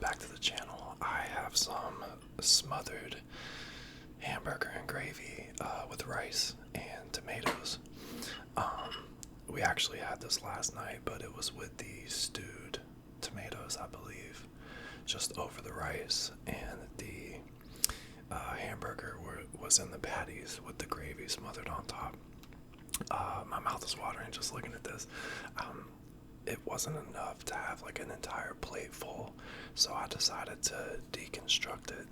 back to the channel. I have some smothered hamburger and gravy with rice and tomatoes. We actually had this last night, but it was with the stewed tomatoes, I believe, just over the rice, and the hamburger was in the patties with the gravy smothered on top. My mouth is watering just looking at this. It wasn't enough to have like an entire plate full, so I decided to deconstruct it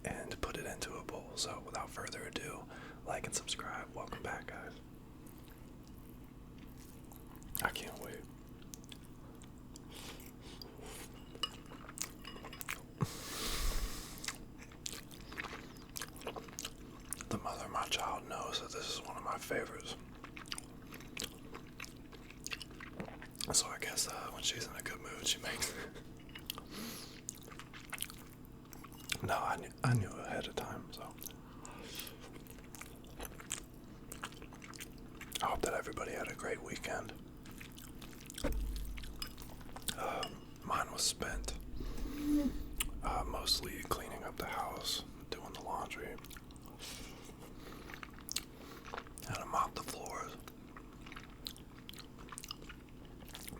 and put it into a bowl. So without further ado, like and subscribe. Welcome back, guys. I can't wait. The mother of my child knows that this is one of my favorites. So I guess when she's in a good mood, she makes it. No, I knew ahead of time, so. I hope that everybody had a great weekend. Mine was spent mostly cleaning up the house, doing the laundry, and I mopped the floors.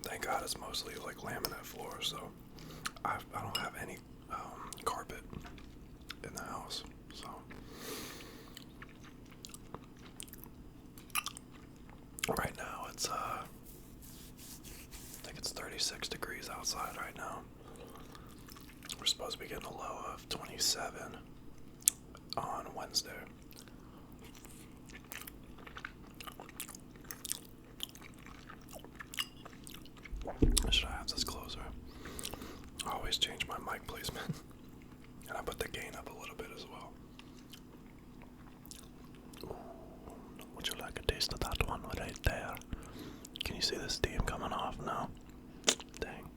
Thank God it's mostly like laminate floors, so I don't have any carpet in the house, so. Right now it's I think it's 36 degrees outside right now. We're supposed to be getting a low of 27 on Wednesday. Should I have this closer? I always change my mic placement. And I put the gain up a little bit as well. Ooh, would you like a taste of that one right there? Can you see the steam coming off now? Dang.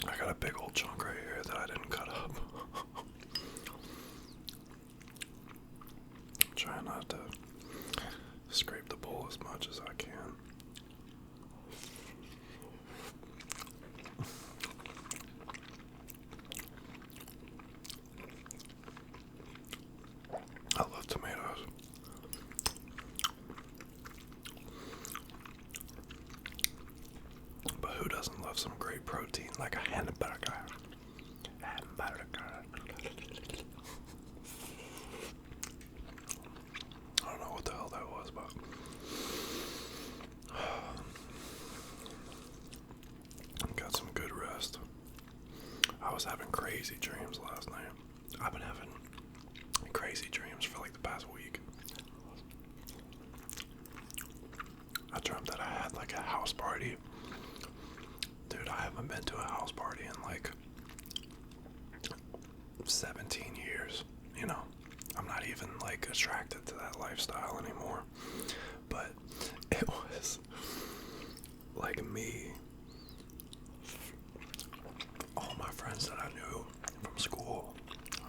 I got a big old chunk right here that I didn't cut up. I'm trying not to scrape the bowl as much as I can. I love tomatoes. But who doesn't love some great protein like a hamburger? I don't know what the hell that was, but got some good rest. I was having crazy dreams last night. I've been having crazy dreams for like the past week. I dreamt that I had like a house party. Dude, I haven't been to a house party in like 17 years, you know. I'm not even like attracted to that lifestyle anymore. But it was like me, all my friends that I knew from school,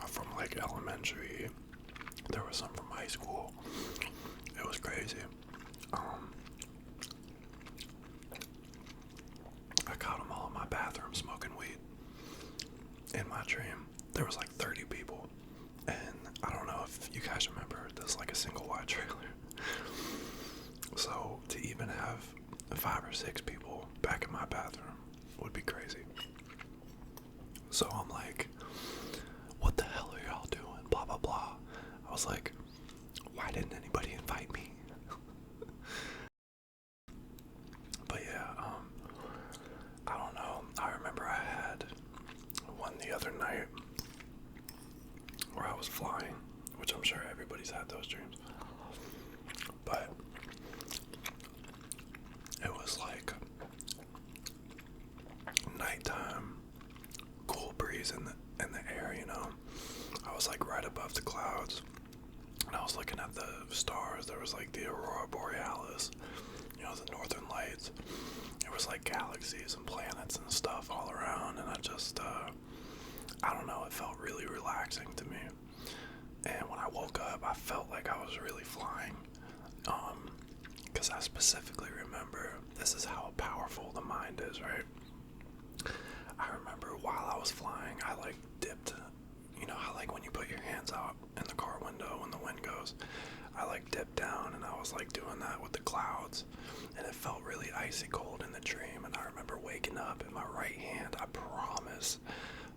from like elementary, there was some from high school. It was crazy. I caught them all in my bathroom smoking weed. In my dream, there was like 30 people, and I don't know if you guys remember, there's like a single wide trailer. So to even have 5 or 6 people back in my bathroom would be crazy. So I'm like, what the hell are y'all doing? Blah, blah, blah. I was like, why didn't anybody invite me? But yeah, I don't know. I remember I had one the other night where I was flying, which I'm sure everybody's had those dreams. But it was like nighttime, cool breeze in the air, you know. I was like right above the clouds, and I was looking at the stars. There was like the aurora borealis, you know, the northern lights. There was like galaxies and planets and stuff all around, and I just I don't know, it felt really relaxing to me. And when I woke up, I felt like I was really flying, because I specifically remember this is how powerful the mind is, right? I remember while I was flying, I like dipped, you know how like when you put your hands out in the car window when the wind goes, I like dipped down, and I was like doing that with the clouds, and it felt really icy cold in the dream. And I remember waking up and my right hand, I promise,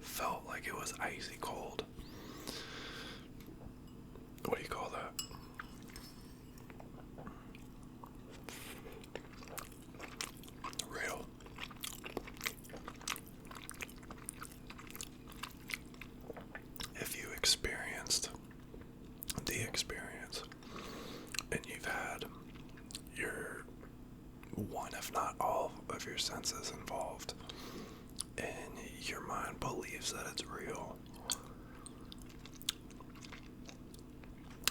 felt like it was icy cold. What do you call that? Real. If you experienced the experience and you've had your one, if not all, of your senses involved, and your mind believes that it's real,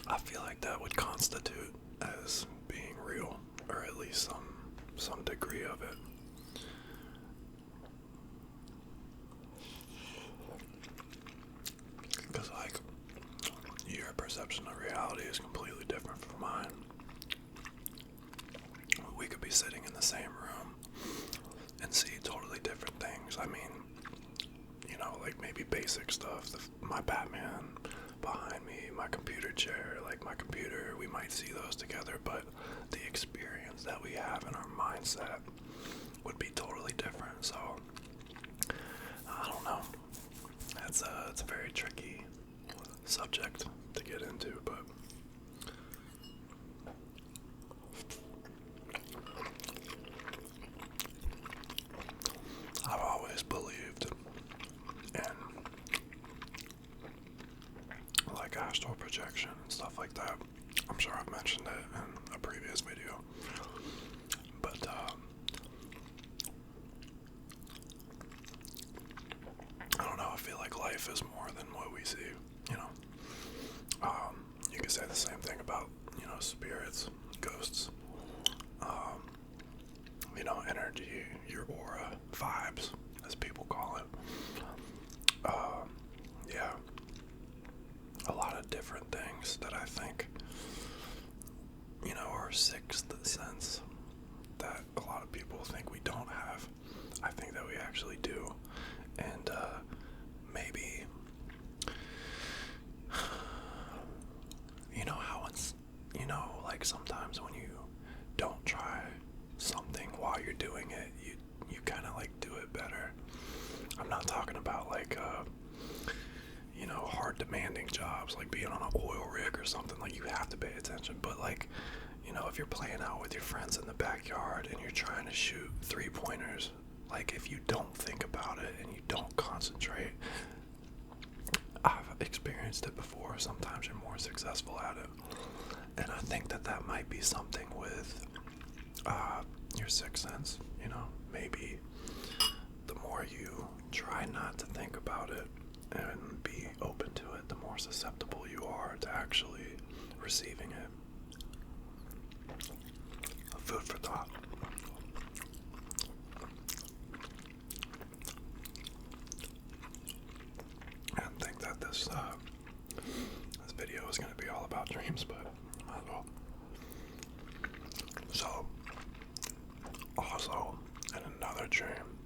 I feel like that would constitute as being real, or at least some degree of it. Because like, your perception of reality is completely different from mine. We could be sitting in the same room and see totally different things. I mean, you know, like maybe basic stuff. My Batman behind me, my computer chair, like my computer, we might see those together, but the experience that we have in our mindset would be totally different. So, I don't know. It's a very tricky subject to get into, but I've always believed in like astral projection and stuff like that. I'm sure I've mentioned it in a previous video, but I don't know, I feel like life is more than what we see, you know. You could say the same thing about, you know, spirits, ghosts, you know, energy, your aura, vibes, as people call it. Yeah, a lot of different things that I think, you know, are sixth sense that a lot of people think we don't have. I think that we actually do. And maybe, you know how it's, you know, like sometimes when you don't try something while you're doing it, you kind of like do it better. I'm not talking about like, you know, hard demanding jobs like being on an oil rig or something. Like you have to pay attention, but like, you know, if you're playing out with your friends in the backyard and you're trying to shoot 3-pointers, like if you don't think about it and you don't concentrate, I've experienced it before, sometimes you're more successful at it. And I think that that might be something with your sixth sense, you know. Maybe the more you try not to think about it and be open to it, the more susceptible you are to actually receiving it. Food for thought. I didn't think that this video was going to be all about dreams, but might as well. So, also, in another dream,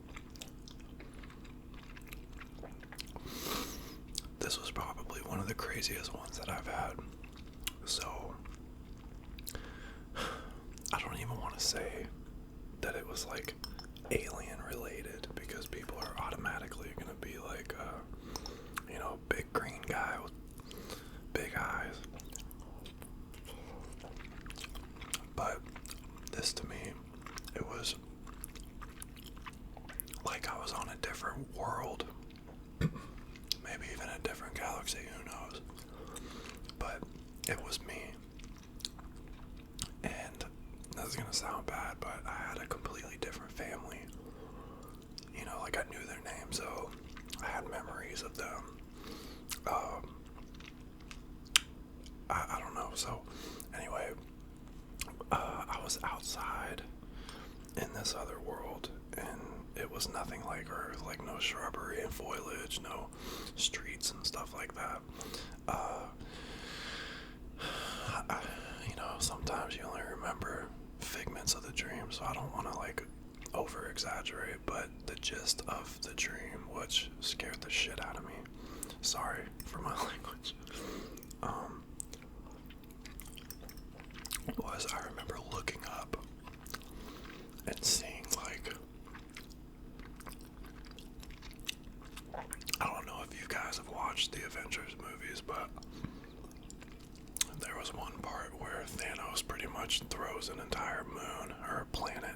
this was probably one of the craziest ones that I've had. So, I don't even want to say that it was like alien related, because people are automatically going to be like, you know, big green guy with big eyes. But this to me, it was like I was on a different world. Maybe even a different galaxy, who knows. But it was me. And this is gonna sound bad, but I had a completely different family. You know, like I knew their names, so I had memories of them. I don't know. So anyway, I was outside in this other world, and it was nothing like Earth, like no shrubbery and foliage, no streets and stuff like that. You know, sometimes you only remember figments elements of the dream, so I don't want to like over exaggerate, but the gist of the dream, which scared the shit out of me. Sorry for my language. Was I remember looking up and seeing like, I don't know if you guys have watched the Avengers movies, but there was one part where Thanos pretty much throws an entire moon or a planet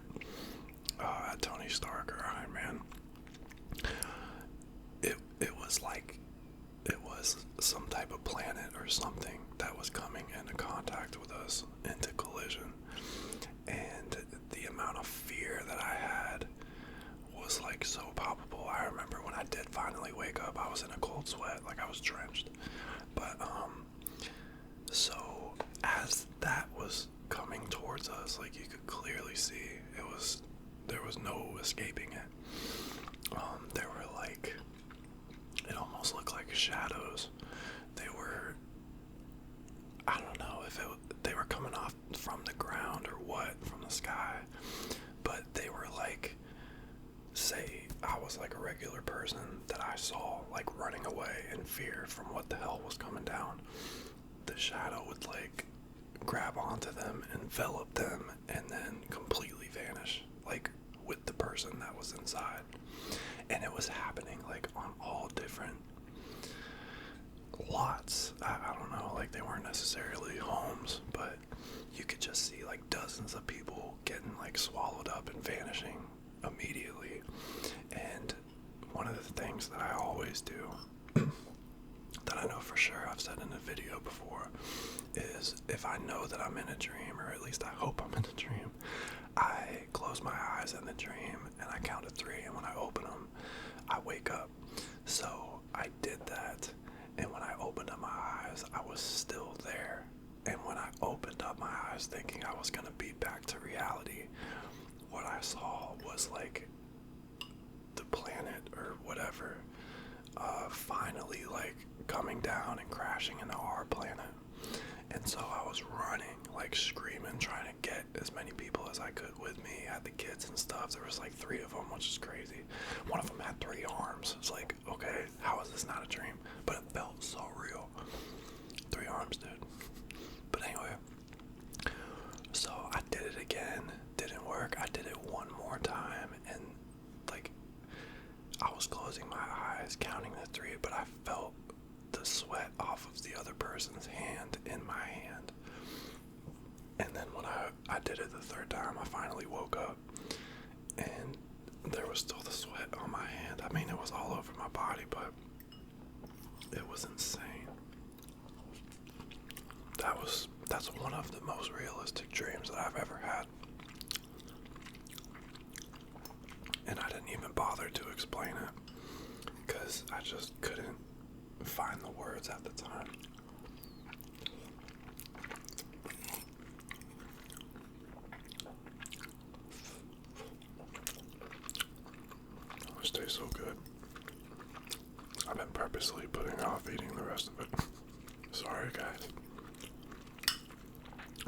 at Tony Stark or Iron Man. It was like, it was some type of planet or something that was coming into contact with us, into collision, and the amount of fear that I had was like so palpable. I remember when I did finally wake up, I was in a cold sweat, like I was drenched. But so as that was coming towards us, like you could clearly see, there was no escaping it. There were like, it almost looked like shadows. They were, I don't know if they were coming off from the ground or what, from the sky, but they were like, say I was like a regular person that I saw like running away in fear from what the hell was coming down. The shadow would like grab onto them, envelop them, and then completely vanish, like with the person that was inside. And it was happening like on all different lots. I don't know, like they weren't necessarily homes, but you could just see like dozens of people getting like swallowed up and vanishing immediately. And one of the things that I always do, that I know for sure I've said in a video before, is if I know that I'm in a dream, or at least I hope I'm in a dream, I close my eyes in the dream and I count to 3, and when I open them, I wake up. So I did that, and when I opened up my eyes, I was still there. And when I opened up my eyes thinking I was gonna be back to reality, what I saw was like the planet or whatever finally like coming down and crashing into our planet. And so I was running, like screaming, trying to get as many people as I could with me. I had the kids and stuff. There was like 3 of them, which is crazy. One of them had 3 arms. It's like, okay, how is this not a dream? But it felt so real. 3 arms, dude. But anyway, so I did it again. Didn't work. I did it one more time, and like I was closing my eyes, counting the 3, but I felt the sweat off of the other person's hand in my hand. And then when I did it the 3rd time, I finally woke up, and there was still the sweat on my hand. I mean, it was all over my body, but it was insane. That's one of the most realistic dreams that I've ever had. And I didn't even bother to explain it, because I just couldn't find the words at the time. This tastes so good. I've been purposely putting off eating the rest of it. Sorry, guys.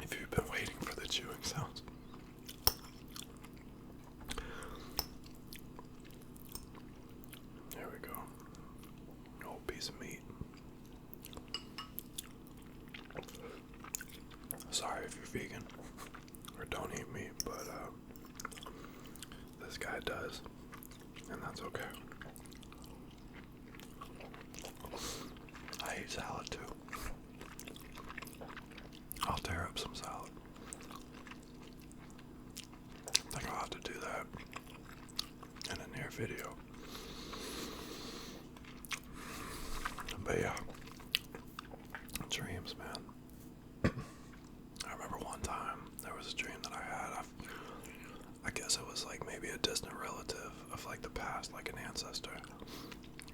If you've been waiting for the chewing sounds. There we go. Old piece of meat. Sorry if you're vegan or don't eat meat, but this guy does, and that's okay. I eat salad too. I'll tear up some salad. I think I'll have to do that in a near video. But yeah, dreams, man. I remember one time there was a dream that I had. I guess it was like maybe a distant relative of like the past, like an ancestor.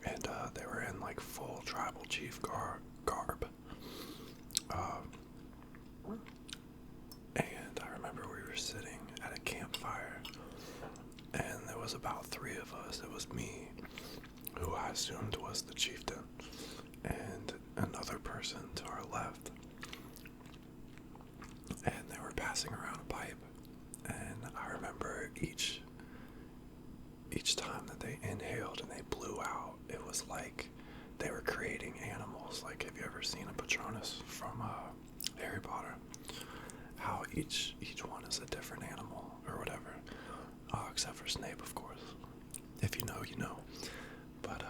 And they were in like full tribal chief garb. And I remember we were sitting at a campfire, and there was about 3 of us. It was me, who I assumed was the chieftain, and another person to our left. And they were passing around a pipe, and each time that they inhaled and they blew out, it was like they were creating animals. Like, have you ever seen a Patronus from Harry Potter? How each one is a different animal or whatever, except for Snape, of course. If you know, you know. But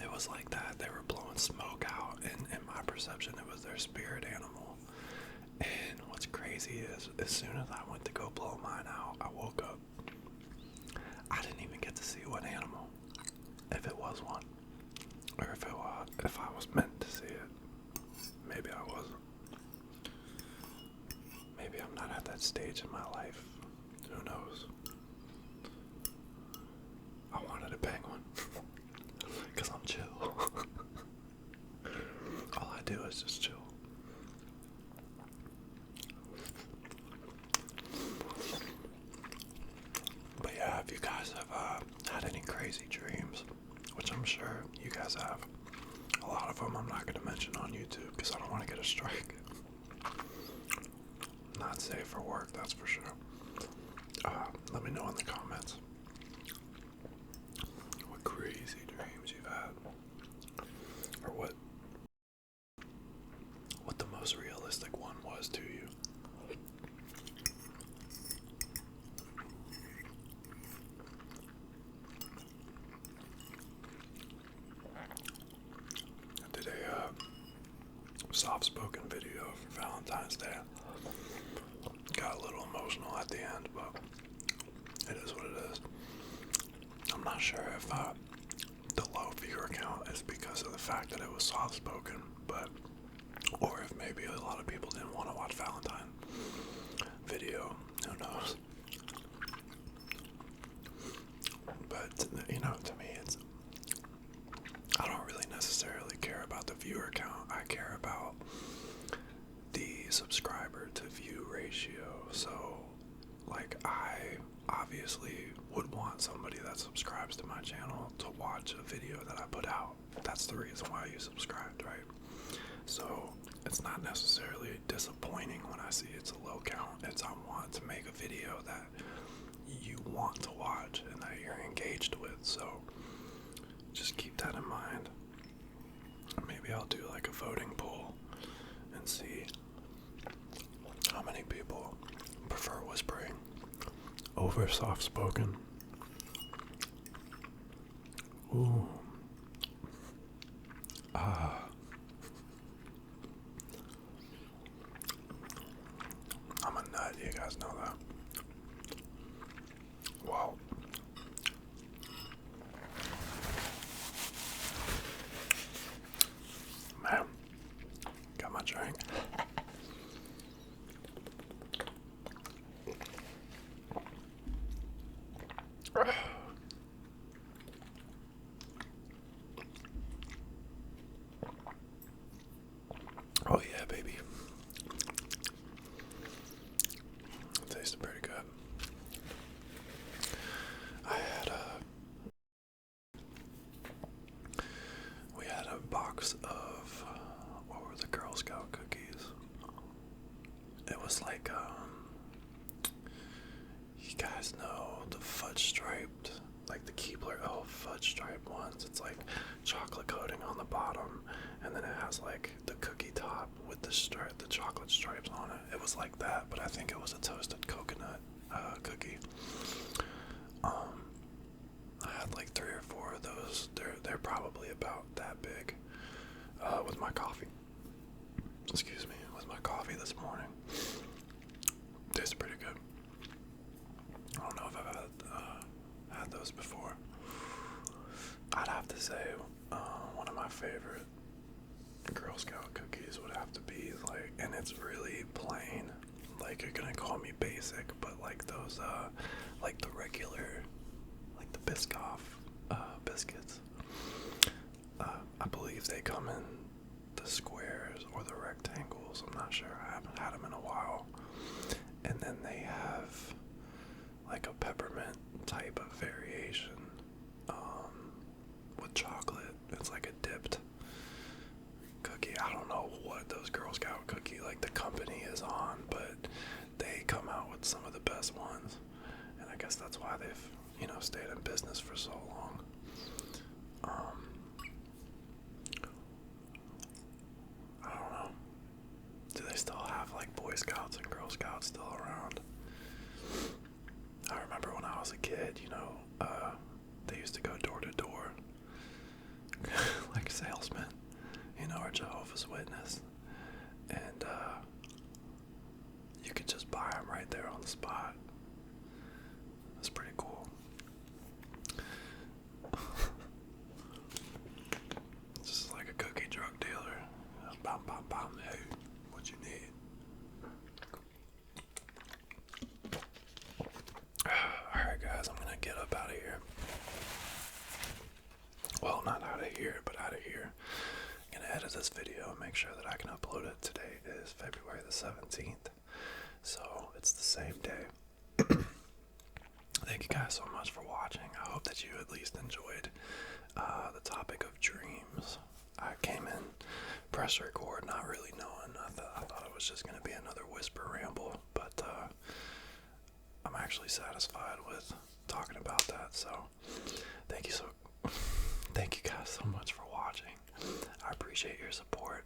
it was like that. They were blowing smoke out, and in my perception, it was their spirit animal. And what's crazy is, as soon as I went to go blow mine out, I woke up. I didn't even get to see what animal, if it was one, or if I was meant to see it. Maybe I wasn't. Maybe I'm not at that stage in my life. Who knows? I wanted a penguin because I'm chill. All I do is just chill. But yeah, if you guys have had any crazy dreams, which I'm sure you guys have, a lot of them I'm not going to mention on YouTube because I don't want to get a strike. Not safe for work, that's for sure. Let me know in the comments what crazy dreams you've had, or what the most realistic one was to you. I did a soft-spoken video for Valentine's Day. Got a little emotional at the end, but it is what it is. I'm not sure if the low viewer count is because of the fact that it was soft-spoken, or if maybe a lot of people didn't want to watch Valentine video. Who knows? But you know, to me, I don't really necessarily care about the viewer count. I care about the subscriber to view ratio. So, like, I obviously would want somebody that subscribes to my channel to watch a video that I put out. That's the reason why you subscribed, right? So it's not necessarily disappointing when I see it's a low count. It's I want to make a video that you want to watch and that you're engaged with. So just keep that in mind. Maybe I'll do like a voting poll and see how many people prefer whispering over soft-spoken. Ooh. I'm a nut, you guys know that. Wow. Man, got my drink. Oh yeah, baby. It tasted pretty good. We had a box of, what were the Girl Scout cookies? It was like, you guys know the fudge striped, like the Keebler Elf fudge striped ones. It's like chocolate coating on the bottom, and then it has like the cookie top with the chocolate stripes on it. It was like that, but I think it was a toasted coconut cookie. I had like 3 or 4 of those. They're probably about that big. With my coffee. Excuse me, with my coffee this morning. Tasted pretty good. I don't know if I've had those before. I'd have to say one of my favorite Girl Scout cookies would have to be like, and it's really plain. Like, you're gonna call me basic, but like those, like the regular, like the Biscoff biscuits. I believe they come in the squares or the rectangles. I'm not sure. I haven't had them in a while. And then they have like a peppermint type of variation with chocolate. It's like a dipped cookie. I don't know what those Girl Scout cookie, like the company is on, but they come out with some of the best best ones, and I guess that's why they've, you know, stayed in business for so long. I don't know. Do they still have like Boy Scouts and Girl Scouts still around? I remember when I was a kid, you know, they used to go door to door, like salesmen, you know, or Jehovah's Witness, and you could just buy them right there on the spot. That's pretty cool. Just like a cookie drug dealer. Bam, bam, bam. Hey, what you need? Alright guys, I'm gonna get up out of here. Well, not out of here, but out of here. I'm gonna edit this video and make sure that I can upload it. Today is February the 17th, so it's the same day. Thank you guys so much for watching. I hope that you at least enjoyed the topic of dreams. I came in, press record, not really knowing. I thought it was just going to be another whisper ramble, but I'm actually satisfied with talking about that. So thank you guys so much for watching. I appreciate your support.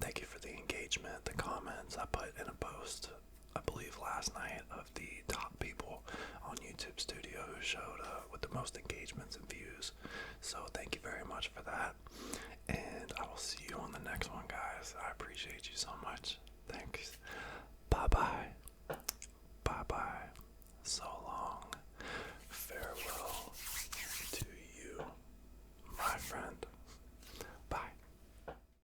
Thank you for the engagement, the comments. I put in a post, I believe last night, of the top people on YouTube Studio who showed with the most engagements and views. So thank you very much for that, and I will see you on the next one, guys. I appreciate you so much. Thanks. Bye bye.